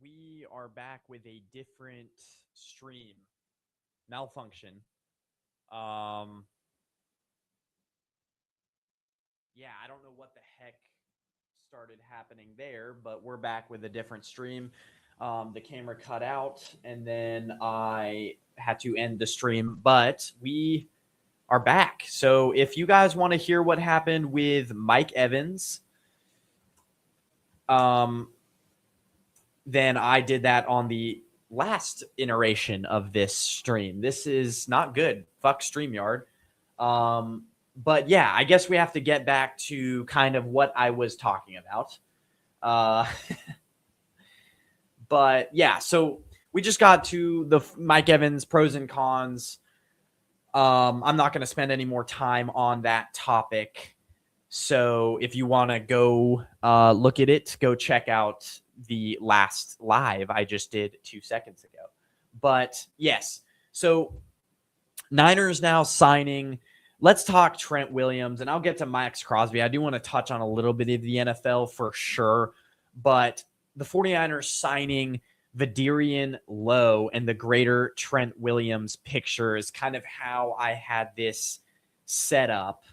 we are back with a different stream malfunction. Um, yeah, I don't know what the heck started happening there, but we're back with a different stream. The camera cut out, and then I had to end the stream, but we are back. So if you guys want to hear what happened with Mike Evans, um, then I did that on the last iteration of this stream. This is not good. Fuck StreamYard. But yeah, I guess we have to get back to kind of what I was talking about. Uh, but yeah, so we just got to the Mike Evans pros and cons. I'm not going to spend any more time on that topic. So if you want to go look at it, go check out the last live I just did 2 seconds ago. But yes, so Niners now signing. Let's talk Trent Williams, and I'll get to Max Crosby. I do want to touch on a little bit of the NFL for sure, but the 49ers signing Vidarian Lowe and the greater Trent Williams picture is kind of how I had this set up.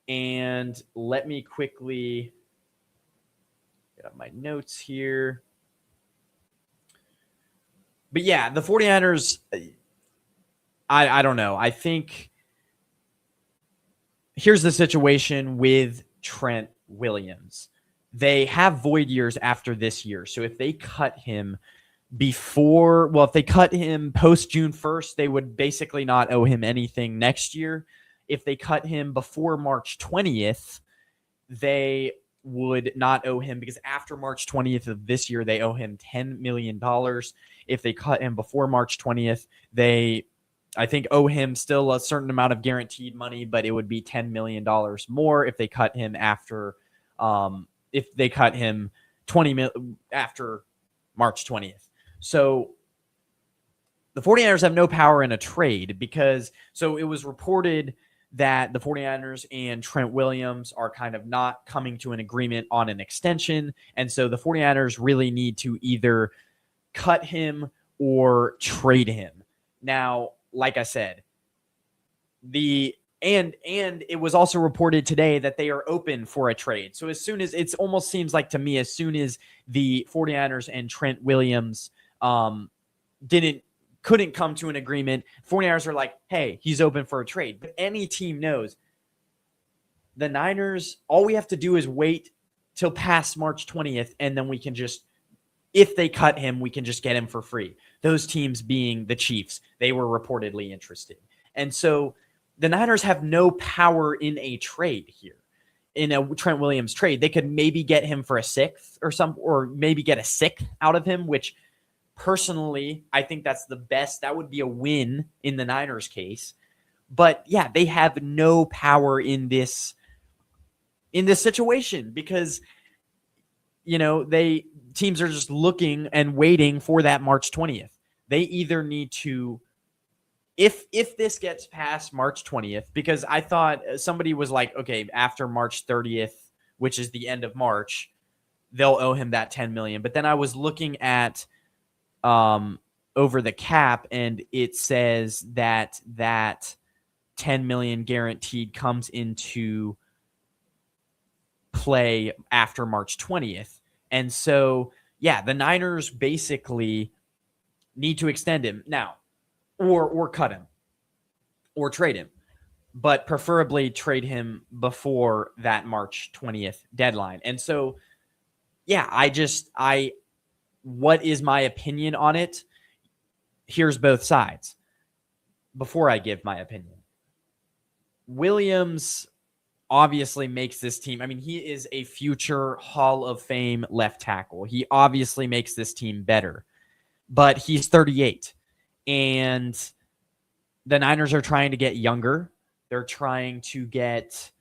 And let me quickly get up my notes here. But yeah, the 49ers, I don't know. I think here's the situation with Trent Williams. They have void years after this year. So if they cut him if they cut him post June 1st, they would basically not owe him anything next year. If they cut him before March 20th, they would not owe him because after March 20th of this year, they owe him $10 million. If they cut him before March 20th, I think, owe him still a certain amount of guaranteed money, but it would be $10 million more if they cut him after, if they cut him after March 20th. So the 49ers have no power in a trade so it was reported that the 49ers and Trent Williams are kind of not coming to an agreement on an extension. And so the 49ers really need to either cut him or trade him. Now, like I said, and it was also reported today that they are open for a trade. So as soon as it almost seems like to me, as soon as the 49ers and Trent Williams couldn't come to an agreement, 49ers are like, hey, he's open for a trade. But any team knows the Niners, all we have to do is wait till past March 20th, and then we can just, if they cut him, we can just get him for free. Those teams being the Chiefs, they were reportedly interested. And so the Niners have no power in a trade here. In a Trent Williams trade, they could maybe get him for a sixth or maybe get a sixth out of him, which personally, I think that's the best. That would be a win in the Niners case. But yeah, they have no power in this situation because, teams are just looking and waiting for that March 20th. They either need to, if this gets past March 20th, because I thought somebody was like, okay, after March 30th, which is the end of March, they'll owe him that $10 million. But then I was looking at over the cap, and it says that $10 million guaranteed comes into play after March 20th. And so, yeah, the Niners basically need to extend him now or cut him or trade him, but preferably trade him before that March 20th deadline. And so, yeah, what is my opinion on it? Here's both sides. Before I give my opinion, Williams obviously makes this team. I mean, he is a future Hall of Fame left tackle. He obviously makes this team better, but he's 38. And the Niners are trying to get younger. They're trying to get,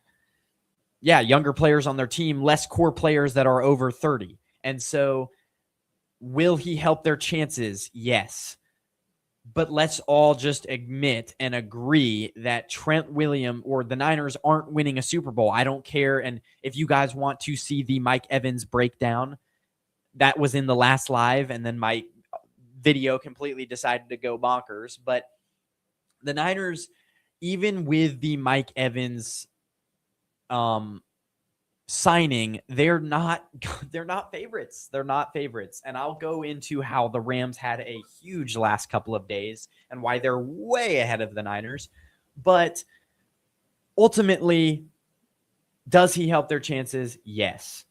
younger players on their team, less core players that are over 30. And so will he help their chances? Yes. But let's all just admit and agree that Trent Williams or the Niners aren't winning a Super Bowl. I don't care. And if you guys want to see the Mike Evans breakdown, that was in the last live, and then my video completely decided to go bonkers. But the Niners, even with the Mike Evans signing, they're not favorites. They're not favorites. And I'll go into how the Rams had a huge last couple of days and why they're way ahead of the Niners. But ultimately, does he help their chances? Yes.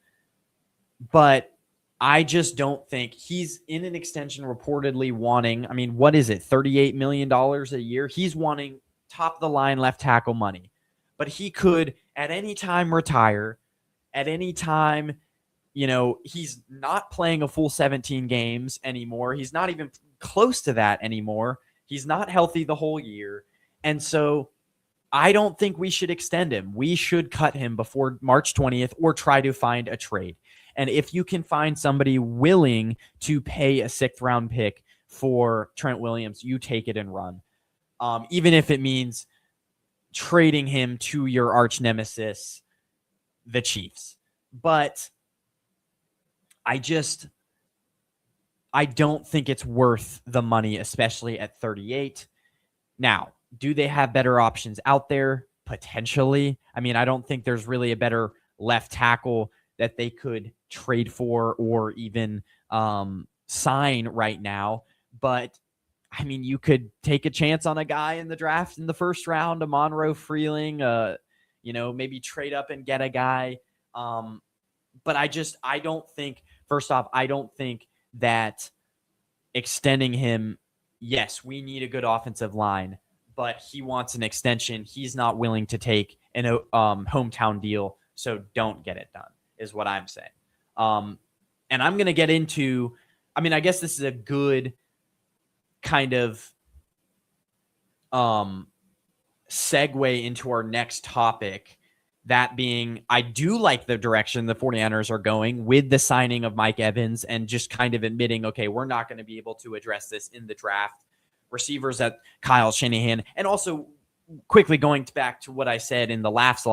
But I just don't think he's in an extension reportedly wanting, I mean, what is it, $38 million a year? He's wanting top of the line left tackle money. But he could at any time retire. At any time, he's not playing a full 17 games anymore. He's not even close to that anymore. He's not healthy the whole year. And so I don't think we should extend him. We should cut him before March 20th or try to find a trade. And if you can find somebody willing to pay a 6th round pick for Trent Williams, you take it and run. Even if it means trading him to your arch nemesis, the Chiefs. But I don't think it's worth the money, especially at 38. Now, do they have better options out there? Potentially. I mean, I don't think there's really a better left tackle that they could trade for or even sign right now. But I mean, you could take a chance on a guy in the draft in the first round, a Monroe Freeling, maybe trade up and get a guy. But I don't think, first off, I don't think that extending him, yes, we need a good offensive line, but he wants an extension. He's not willing to take an hometown deal, so don't get it done, is what I'm saying. And I'm going to get into, I mean, I guess this is a good kind of segue into our next topic, that being, I do like the direction the 49ers are going with the signing of Mike Evans and just kind of admitting, okay, we're not going to be able to address this in the draft. Receivers at Kyle Shanahan. And also quickly going back to what I said in the last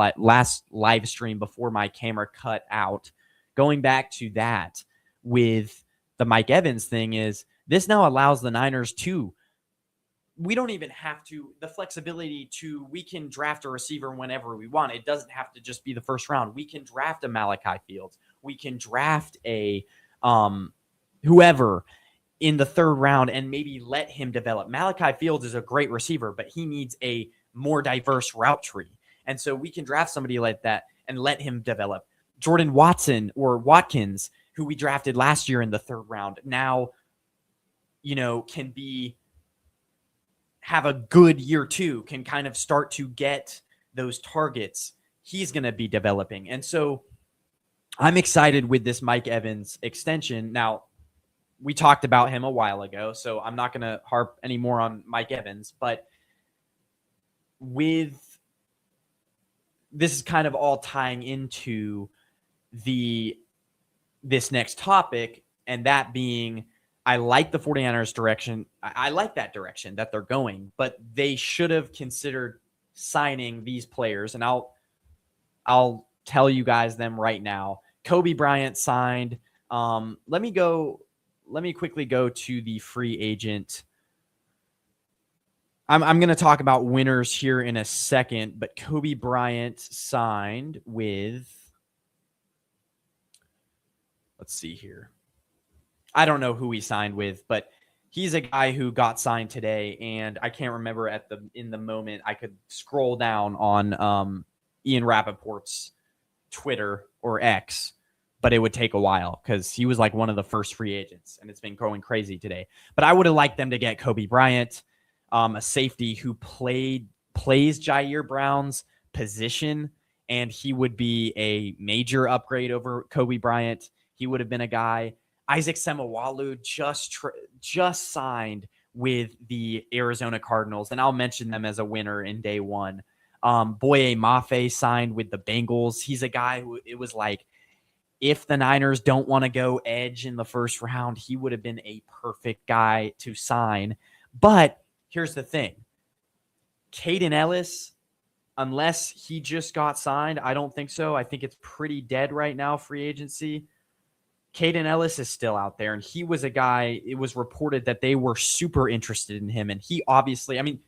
live stream before my camera cut out, going back to that with the Mike Evans thing is this now allows the Niners to, we don't even have to, the flexibility to, we can draft a receiver whenever we want. It doesn't have to just be the first round. We can draft a Malachi Fields. We can draft a whoever in the 3rd round and maybe let him develop. Malachi Fields is a great receiver, but he needs a more diverse route tree. And so we can draft somebody like that and let him develop. Jordan Watson or Watkins, who we drafted last year in the 3rd round, now, can have a good year 2, can kind of start to get those targets. He's going to be developing. And so I'm excited with this Mike Evans extension. Now, we talked about him a while ago, so I'm not going to harp anymore on Mike Evans, but with this is kind of all tying into this next topic, and that being, I like the 49ers direction. I like that direction that they're going, but they should have considered signing these players, and I'll tell you guys them right now. Kobe Bryant signed. Let me quickly go to the free agent. I'm going to talk about winners here in a second, but Kobe Bryant signed with, let's see here. I don't know who he signed with, but he's a guy who got signed today, and I can't remember in the moment. I could scroll down on Ian Rappaport's Twitter or X, but it would take a while because he was like one of the first free agents, and it's been going crazy today. But I would have liked them to get Kobe Bryant, a safety who plays Jair Brown's position, and he would be a major upgrade over Kobe Bryant. He would have been a guy. Isaac Seumalo just signed with the Arizona Cardinals, and I'll mention them as a winner in day 1. Boye Mafe signed with the Bengals. He's a guy who, it was like, if the Niners don't want to go edge in the first round, he would have been a perfect guy to sign. But here's the thing. Caden Ellis, unless he just got signed, I don't think so. I think it's pretty dead right now, free agency. Caden Ellis is still out there, and he was a guy, it was reported that they were super interested in him, and he obviously, I mean,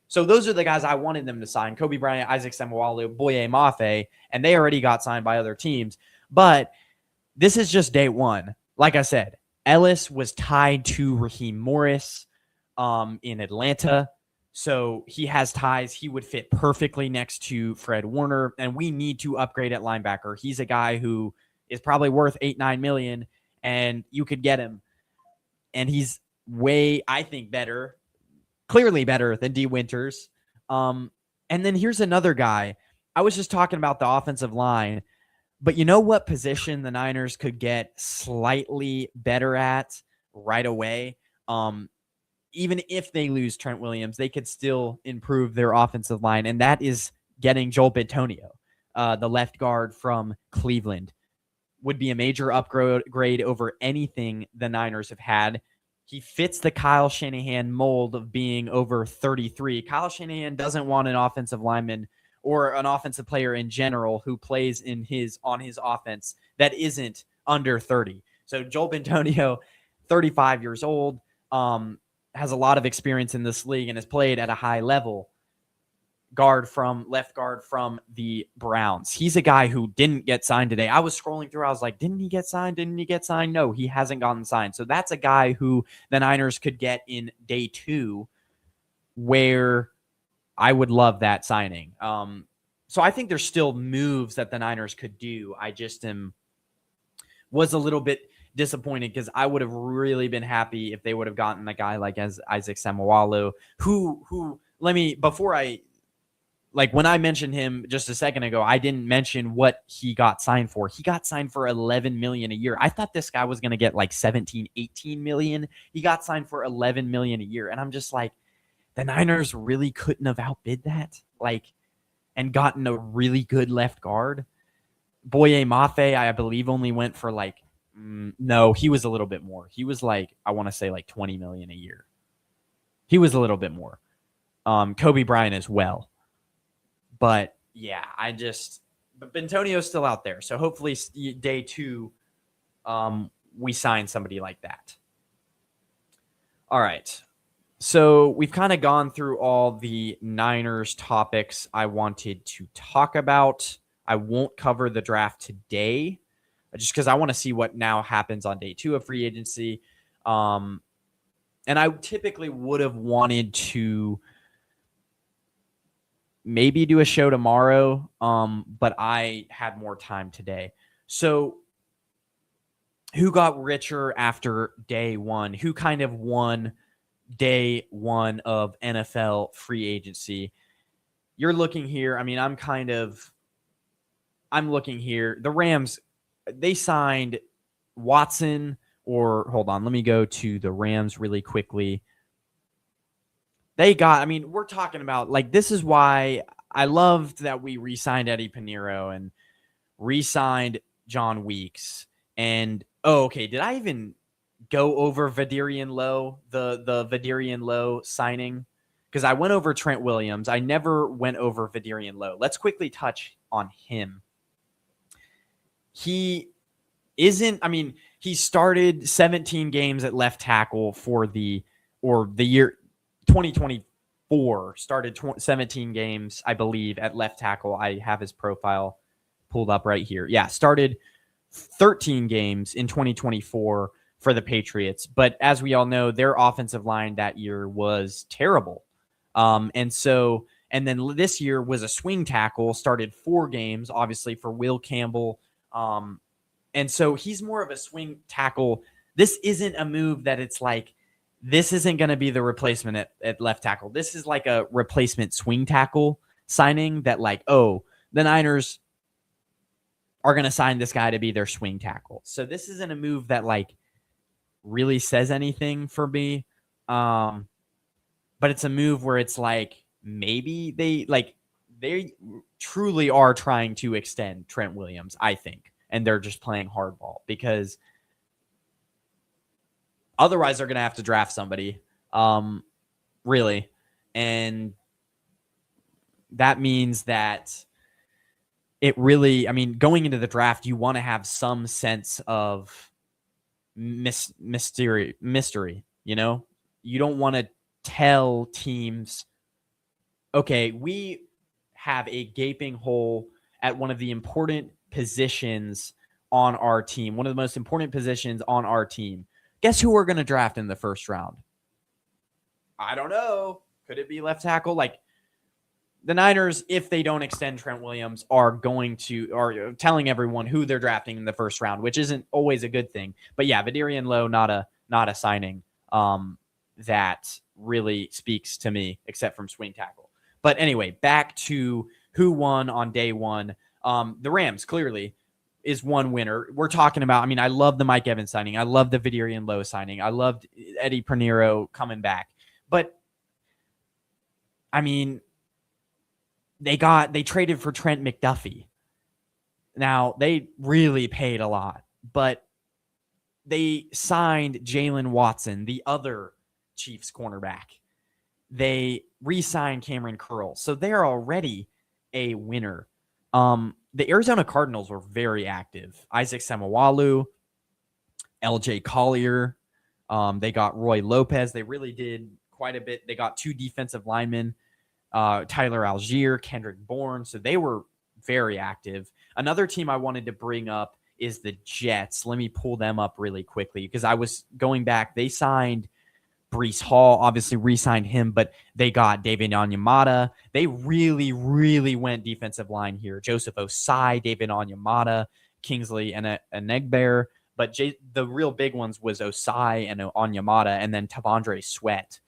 so those are the guys I wanted them to sign: Kobe Bryant, Isaac Semualu, Boye Mafe, and they already got signed by other teams. But this is just day one. Like I said, Ellis was tied to Raheem Morris in Atlanta. So he has ties. He would fit perfectly next to Fred Warner, and we need to upgrade at linebacker. He's a guy who is probably worth 8-9 million, and you could get him. And he's way, I think, better, clearly better than D Winters. And then here's another guy. I was just talking about the offensive line, but you know what position the Niners could get slightly better at right away? Even if they lose Trent Williams, they could still improve their offensive line, and that is getting Joel Bitonio, the left guard from Cleveland. Would be a major upgrade over anything the Niners have had. He fits the Kyle Shanahan mold of being over 33. Kyle Shanahan doesn't want an offensive lineman or an offensive player in general who plays on his offense that isn't under 30. So Joel Bitonio, 35 years old, has a lot of experience in this league and has played at a high level. Left guard from the Browns. He's a guy who didn't get signed today. I was scrolling through. I was like, didn't he get signed? No, he hasn't gotten signed. So that's a guy who the Niners could get in day 2, where I would love that signing. So I think there's still moves that the Niners could do. I just was a little bit disappointed because I would have really been happy if they would have gotten a guy like Isaac Semualu, when I mentioned him just a second ago, I didn't mention what he got signed for. He got signed for $11 million a year. I thought this guy was going to get like 17, 18 million. He got signed for $11 million a year. And I'm just like, the Niners really couldn't have outbid that, and gotten a really good left guard. Boye Mafe, I believe, only went for no, he was a little bit more. He was I want to say 20 million a year. He was a little bit more. Kobe Bryant as well. But yeah, but Bentonio's still out there. So hopefully day 2, we sign somebody like that. All right. So we've kind of gone through all the Niners topics I wanted to talk about. I won't cover the draft today just because I want to see what now happens on day 2 of free agency. And I typically would have wanted to maybe do a show tomorrow, but I had more time today. So who got richer after day 1? Who kind of won day 1 of NFL free agency? You're looking here. I mean, I'm looking here. The Rams, they signed Watson, hold on, let me go to the Rams really quickly. We're talking about, this is why I loved that we re-signed Eddie Pinheiro and re-signed John Weeks. And, did I even go over Vidarian Lowe, the Vidarian Lowe signing? Because I went over Trent Williams. I never went over Vidarian Lowe. Let's quickly touch on him. He started 17 games at left tackle for the year 2024, started 17 games, I believe, at left tackle. I have his profile pulled up right here. Yeah, started 13 games in 2024 for the Patriots. But as we all know, their offensive line that year was terrible. And then this year was a swing tackle, started 4 games, obviously, for Will Campbell. And so he's more of a swing tackle. This isn't a move that it's this isn't going to be the replacement at left tackle. This is like a replacement swing tackle signing that the Niners are going to sign this guy to be their swing tackle. So this isn't a move that really says anything for me. But it's a move where it's maybe they truly are trying to extend Trent Williams, I think. And they're just playing hardball because otherwise they're going to have to draft somebody, really. And that means that it really, I mean, going into the draft, you want to have some sense of mystery. You know, you don't want to tell teams, okay, we have a gaping hole at one of the important positions on our team, one of the most important positions on our team. Guess who we're going to draft in the first round? I don't know. Could it be left tackle? Like, the Niners, if they don't extend Trent Williams, are telling everyone who they're drafting in the first round, which isn't always a good thing. But yeah, Vidarian Lowe, not a signing that really speaks to me, except from swing tackle. But anyway, back to who won on day one. The Rams clearly is one winner. We're talking about, I mean, I love the Mike Evans signing. I love the Vidarian Lowe signing. I loved Eddie Pinheiro coming back. But, I mean, they traded for Trent McDuffie. Now, they really paid a lot, but they signed Jalen Watson, the other Chiefs cornerback. They re-signed Cameron Curl. So they're already a winner. The Arizona Cardinals were very active. Isaac Seumalo, LJ Collier. They got Roy Lopez. They really did quite a bit. They got 2 defensive linemen, Tyler Algier, Kendrick Bourne. So they were very active. Another team I wanted to bring up is the Jets. Let me pull them up really quickly because I was going back. They signed Breece Hall, obviously re-signed him, but they got David Onyemata. They really, really went defensive line here. Joseph Osai, David Onyemata, Kingsley, and Enagbare. But the real big ones was Osai and Onyemata, and then Tavondre Sweat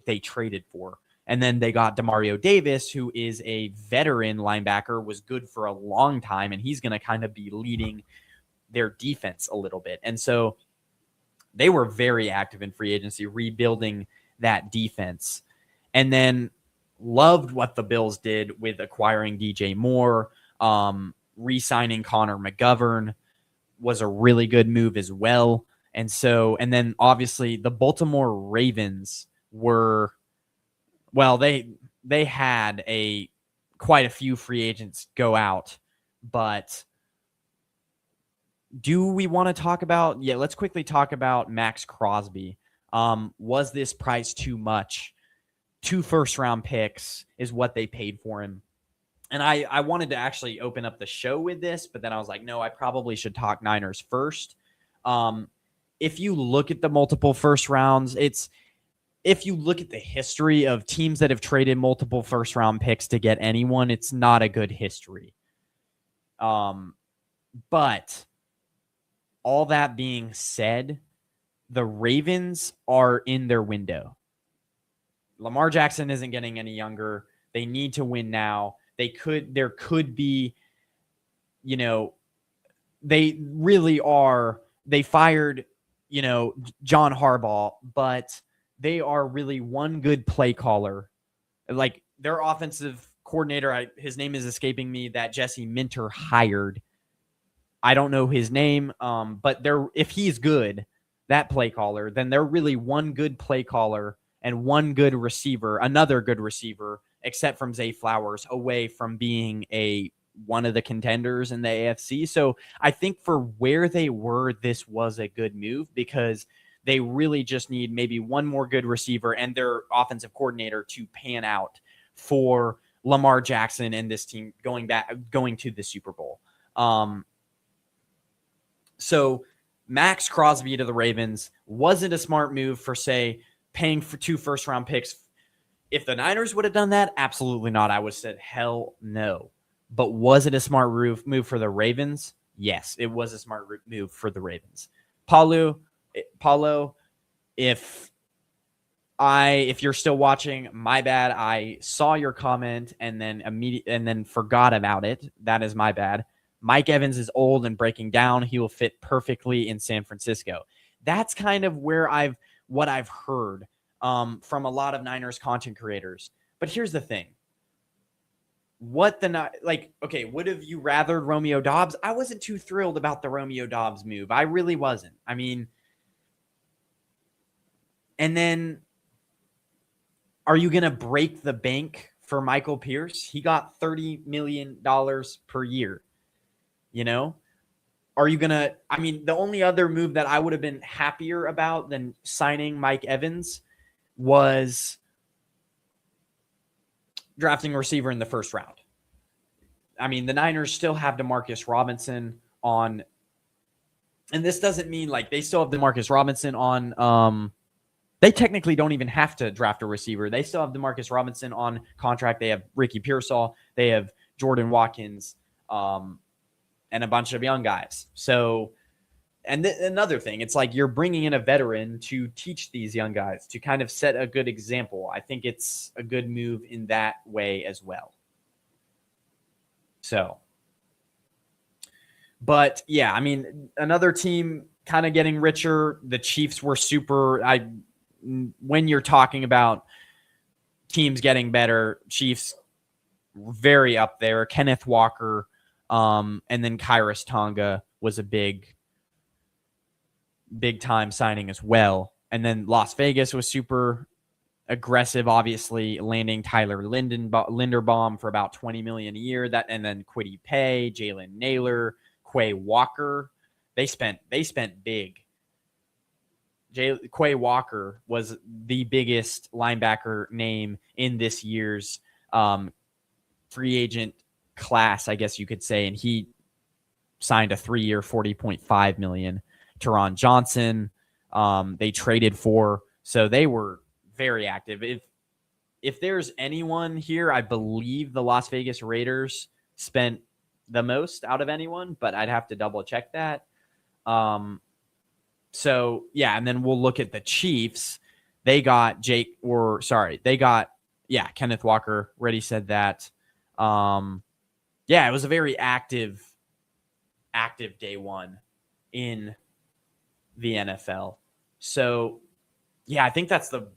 they traded for. And then they got Demario Davis, who is a veteran linebacker, was good for a long time, and he's going to kind of be leading their defense a little bit. And so they were very active in free agency, rebuilding that defense. And then loved what the Bills did with acquiring DJ Moore, re-signing Connor McGovern was a really good move as well. And then obviously the Baltimore Ravens were, well, they had quite a few free agents go out, but do we want to talk about? Yeah, let's quickly talk about Max Crosby. Was this price too much? 2 first-round picks is what they paid for him. And I wanted to actually open up the show with this, but then I was like, no, I probably should talk Niners first. If you look at the multiple first rounds, if you look at the history of teams that have traded multiple first-round picks to get anyone, it's not a good history. But all that being said, the Ravens are in their window. Lamar Jackson isn't getting any younger. They need to win now. There could be, they really are. They fired, John Harbaugh, but they are really one good play caller. Like their offensive coordinator, his name is escaping me, that Jesse Minter hired. I don't know his name, but if he's good, that play caller, then they're really one good play caller and one good receiver, another good receiver, except from Zay Flowers, away from being one of the contenders in the AFC. So I think for where they were, this was a good move because they really just need maybe one more good receiver and their offensive coordinator to pan out for Lamar Jackson and this team going to the Super Bowl. So Max Crosby to the Ravens wasn't a smart move for, say, paying for 2 first-round picks. If the Niners would have done that, absolutely not. I would have said, hell no. But was it a smart move for the Ravens? Yes, it was a smart move for the Ravens. Paulo, if you're still watching, my bad. I saw your comment and then forgot about it. That is my bad. Mike Evans is old and breaking down. He will fit perfectly in San Francisco. That's kind of what I've heard from a lot of Niners content creators. But here's the thing. Would have you rathered Romeo Doubs? I wasn't too thrilled about the Romeo Doubs move. I really wasn't. I mean, and then are you going to break the bank for Michael Pierce, he got $30 million per year. You know, are you going to, I mean, the only other move that I would have been happier about than signing Mike Evans was drafting a receiver in the first round. I mean, the Niners still have DeMarcus Robinson on, and this doesn't mean like they still have DeMarcus Robinson on, they technically don't even have to draft a receiver. They still have DeMarcus Robinson on contract. They have Ricky Pearsall. They have Jordan Watkins, and a bunch of young guys. So, and another thing, it's like you're bringing in a veteran to teach these young guys, to kind of set a good example. I think it's a good move in that way as well. So, but yeah, I mean, another team kind of getting richer. The Chiefs were when you're talking about teams getting better, Chiefs very up there. Kenneth Walker, and then Kyrus Tonga was a big time signing as well. And then Las Vegas was super aggressive, obviously landing Tyler Linderbaum for about $20 million a year. And then Kwity Paye, Jalen Naylor, Quay Walker. They spent big. Quay Walker was the biggest linebacker name in this year's free agent class, I guess you could say, and he signed a 3-year, $40.5 million. Teron Johnson, they traded for, so they were very active. If there's anyone here, I believe the Las Vegas Raiders spent the most out of anyone, but I'd have to double check that. So, yeah, and then we'll look at the Chiefs. They got Kenneth Walker. Already said that. Yeah, it was a very active day one in the NFL. So, yeah, I think that's the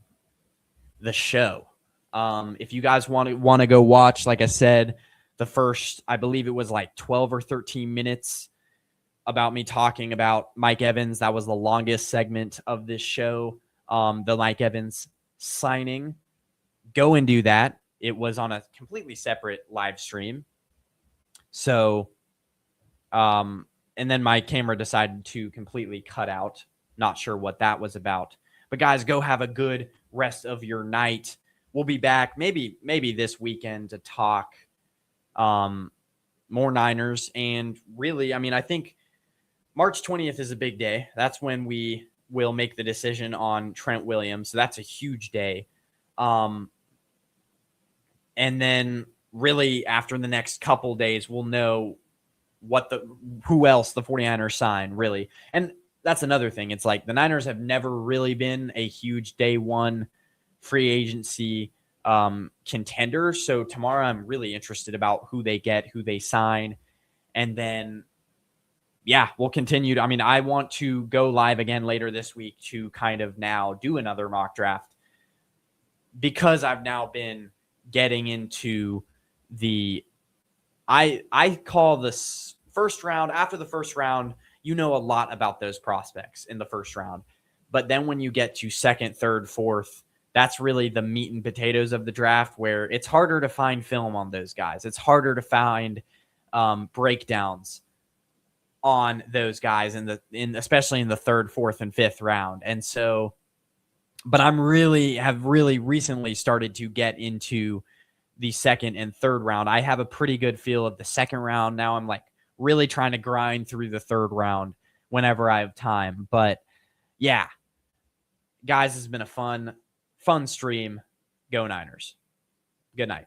show. If you guys want to go watch, like I said, the first, I believe it was like 12 or 13 minutes about me talking about Mike Evans. That was the longest segment of this show. The Mike Evans signing. Go and do that. It was on a completely separate live stream. So, and then my camera decided to completely cut out. Not sure what that was about. But guys, go have a good rest of your night. We'll be back maybe this weekend to talk more Niners. And really, I mean, I think March 20th is a big day. That's when we will make the decision on Trent Williams. So that's a huge day. And then really after the next couple days, we'll know who else the 49ers sign, really. And that's another thing. It's like the Niners have never really been a huge day one free agency contender. So tomorrow I'm really interested about who they get, who they sign. And then, yeah, we'll continue. I mean, I want to go live again later this week to kind of now do another mock draft because I've now been getting into I call this first round. After the first round, you know a lot about those prospects in the first round. But then when you get to second, third, fourth, that's really the meat and potatoes of the draft where it's harder to find film on those guys. It's harder to find breakdowns on those guys especially in the third, fourth, and fifth round. And so, but have really recently started to get into the second and third round. I have a pretty good feel of the second round. Now I'm like really trying to grind through the third round whenever I have time. But yeah, guys, it's been a fun stream. Go Niners. Good night.